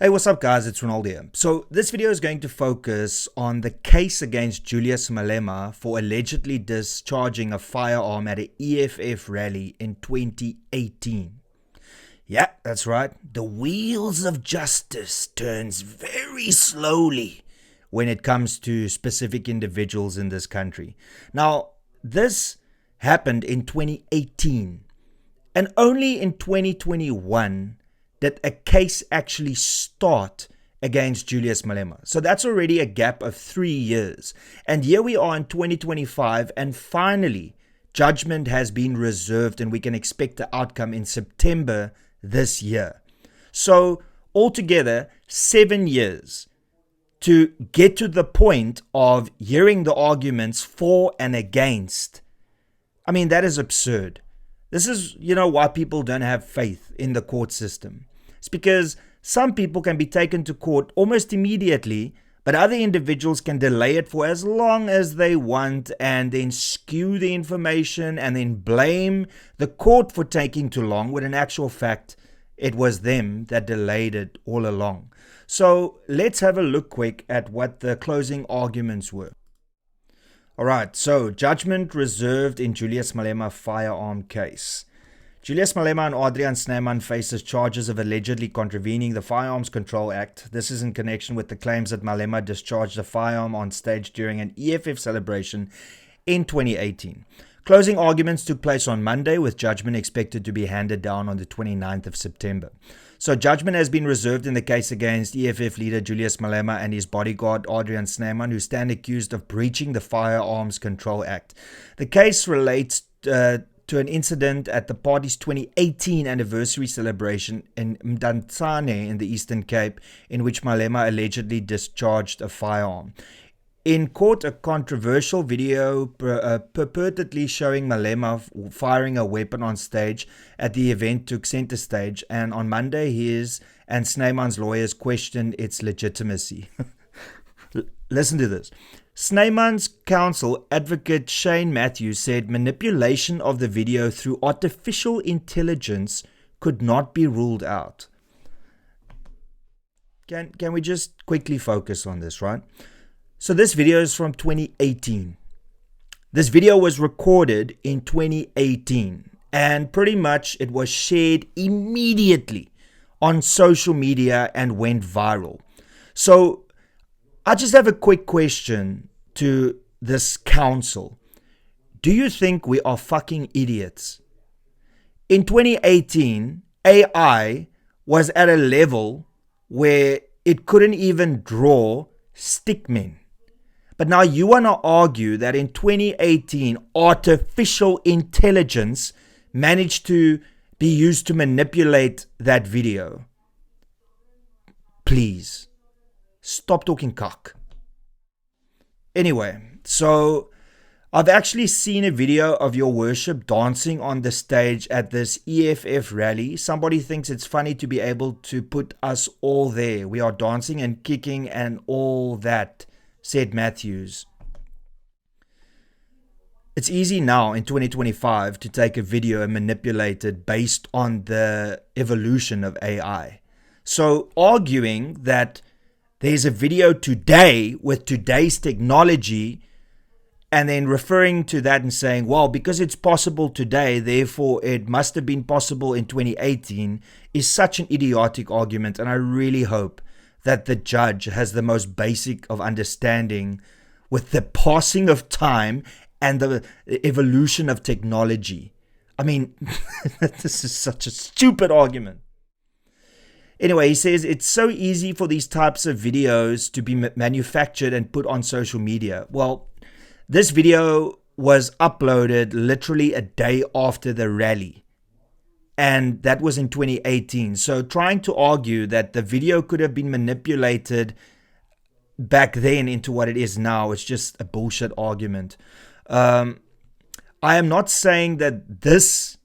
Hey, what's up guys, it's Renaldo here. So this video is going to focus on the case against Julius Malema for allegedly discharging a firearm at an EFF rally in 2018. Yeah, that's right. The wheels of justice turns very slowly when it comes to specific individuals in this country. Now, this happened in 2018 and only in 2021 that a case actually start against Julius Malema. So that's already a gap of 3 years. And here we are in 2025 and finally judgment has been reserved and we can expect the outcome in September this year. So altogether 7 years to get to the point of hearing the arguments for and against. I mean, that is absurd. This is, why people don't have faith in the court system. It's because some people can be taken to court almost immediately, but other individuals can delay it for as long as they want and then skew the information and then blame the court for taking too long, when in actual fact, it was them that delayed it all along. So let's have a look quick at what the closing arguments were. Alright, so judgment reserved in Julius Malema firearm case. Julius Malema and Adrian Snyman faces charges of allegedly contravening the Firearms Control Act. This is in connection with the claims that Malema discharged a firearm on stage during an EFF celebration in 2018. Closing arguments took place on Monday, with judgment expected to be handed down on the 29th of September. So judgment has been reserved in the case against EFF leader Julius Malema and his bodyguard Adrian Snyman, who stand accused of breaching the Firearms Control Act. The case relates to an incident at the party's 2018 anniversary celebration in Mdantsane in the Eastern Cape, in which Malema allegedly discharged a firearm. In court, a controversial video purportedly showing Malema firing a weapon on stage at the event took center stage, and on Monday his and Snyman's lawyers questioned its legitimacy. Listen to this. Snyman's counsel, advocate Shane Matthews, said manipulation of the video through artificial intelligence could not be ruled out. Can we just quickly focus on this, right? So this video is from 2018. This video was recorded in 2018 and pretty much it was shared immediately on social media and went viral. So I just have a quick question to this council. Do you think we are fucking idiots? In 2018, AI was at a level where it couldn't even draw stickmen. But now you want to argue that in 2018, artificial intelligence managed to be used to manipulate that video. Please. Stop talking cock. Anyway, so I've actually seen a video of your worship dancing on the stage at this EFF rally. Somebody thinks it's funny to be able to put us all there. We are dancing and kicking and all that, said Matthews. It's easy now in 2025 to take a video and manipulate it based on the evolution of AI. So arguing that there's a video today with today's technology and then referring to that and saying, well, because it's possible today, therefore it must have been possible in 2018 is such an idiotic argument. And I really hope that the judge has the most basic of understanding with the passing of time and the evolution of technology. I mean, this is such a stupid argument. Anyway, he says it's so easy for these types of videos to be manufactured and put on social media. Well, this video was uploaded literally a day after the rally. And that was in 2018. So trying to argue that the video could have been manipulated back then into what it is now, it's just a bullshit argument. I am not saying that this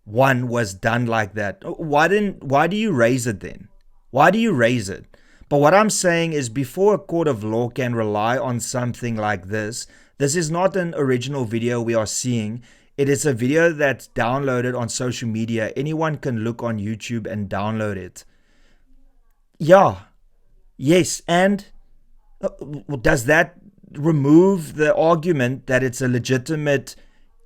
one was done like that. Why do you raise it then? Why do you raise it? But what I'm saying is, before a court of law can rely on something like this is not an original video we are seeing. It is a video that's downloaded on social media. Anyone can look on YouTube and download it. Yeah, yes, and does that remove the argument that it's a legitimate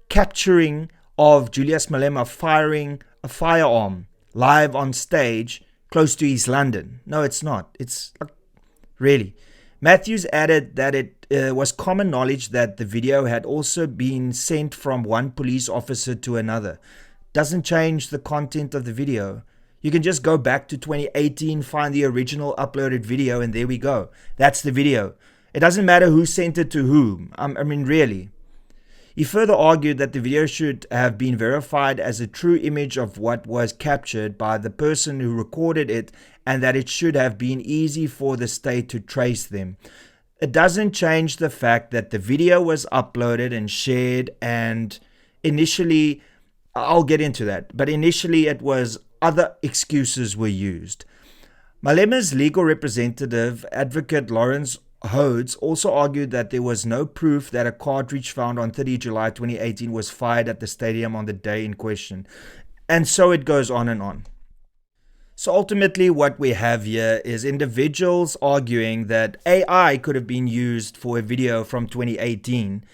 capturing of Julius Malema firing a firearm live on stage close to East London? No, it's not. It's really. Matthews added that it was common knowledge that the video had also been sent from one police officer to another. Doesn't change the content of the video. You can just go back to 2018, find the original uploaded video, and there we go. That's the video. It doesn't matter who sent it to whom. I mean, really. He further argued that the video should have been verified as a true image of what was captured by the person who recorded it, and that it should have been easy for the state to trace them. It doesn't change the fact that the video was uploaded and shared, and initially, I'll get into that, but initially it was other excuses were used. Malema's legal representative, Advocate Lawrence Hodes, also argued that there was no proof that a cartridge found on 30 July 2018 was fired at the stadium on the day in question. And so it goes on and on. So ultimately what we have here is individuals arguing that AI could have been used for a video from 2018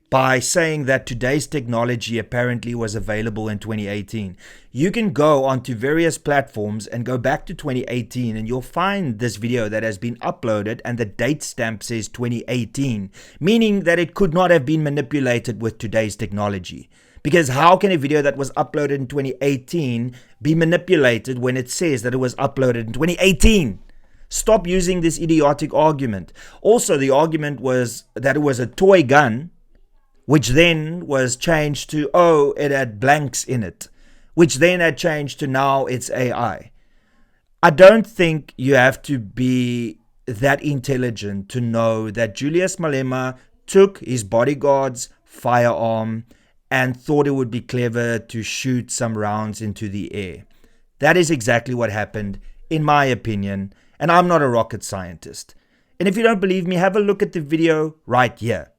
by saying that today's technology apparently was available in 2018. You can go onto various platforms and go back to 2018 and you'll find this video that has been uploaded and the date stamp says 2018, meaning that it could not have been manipulated with today's technology. Because how can a video that was uploaded in 2018 be manipulated when it says that it was uploaded in 2018? Stop using this idiotic argument. Also, the argument was that it was a toy gun, which then was changed to, oh, it had blanks in it, which then had changed to now it's AI. I don't think you have to be that intelligent to know that Julius Malema took his bodyguard's firearm and thought it would be clever to shoot some rounds into the air. That is exactly what happened, in my opinion, and I'm not a rocket scientist. And if you don't believe me, have a look at the video right here.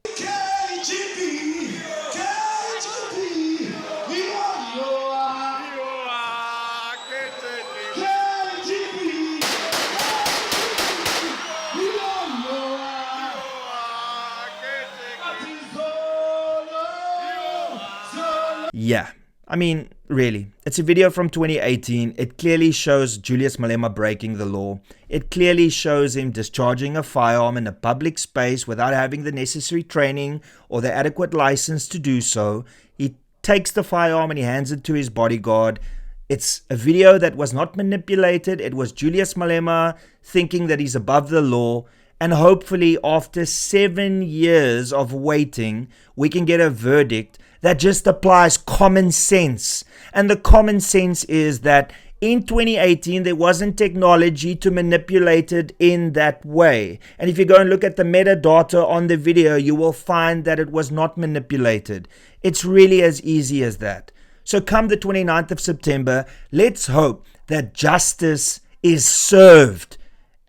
Yeah, I mean, really, it's a video from 2018. It clearly shows Julius Malema breaking the law. It clearly shows him discharging a firearm in a public space without having the necessary training or the adequate license to do so. He takes the firearm and he hands it to his bodyguard. It's a video that was not manipulated. It was Julius Malema thinking that he's above the law. And hopefully after 7 years of waiting, we can get a verdict that just applies common sense. And the common sense is that in 2018, there wasn't technology to manipulate it in that way. And if you go and look at the metadata on the video, you will find that it was not manipulated. It's really as easy as that. So come the 29th of September, let's hope that justice is served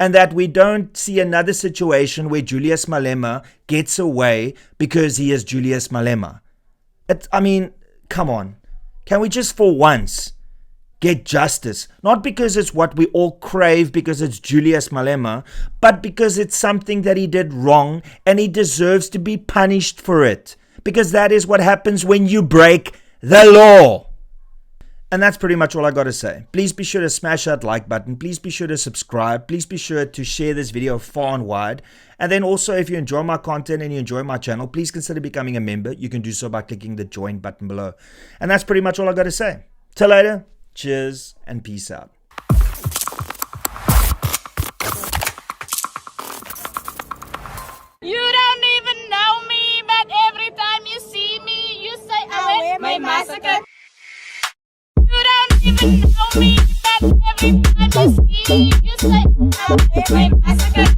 and that we don't see another situation where Julius Malema gets away because he is Julius Malema. I mean, come on. Can we just for once get justice? Not because it's what we all crave because it's Julius Malema, but because it's something that he did wrong and he deserves to be punished for it. Because that is what happens when you break the law. And that's pretty much all I got to say. Please be sure to smash that like button. Please be sure to subscribe. Please be sure to share this video far and wide. And then also, if you enjoy my content and you enjoy my channel, please consider becoming a member. You can do so by clicking the join button below. And that's pretty much all I got to say. Till later. Cheers and peace out. You don't even know me, but every time you see me, you say, I wear my massacre. You don't even know me, but every time you see me, you say, I wear my massacre.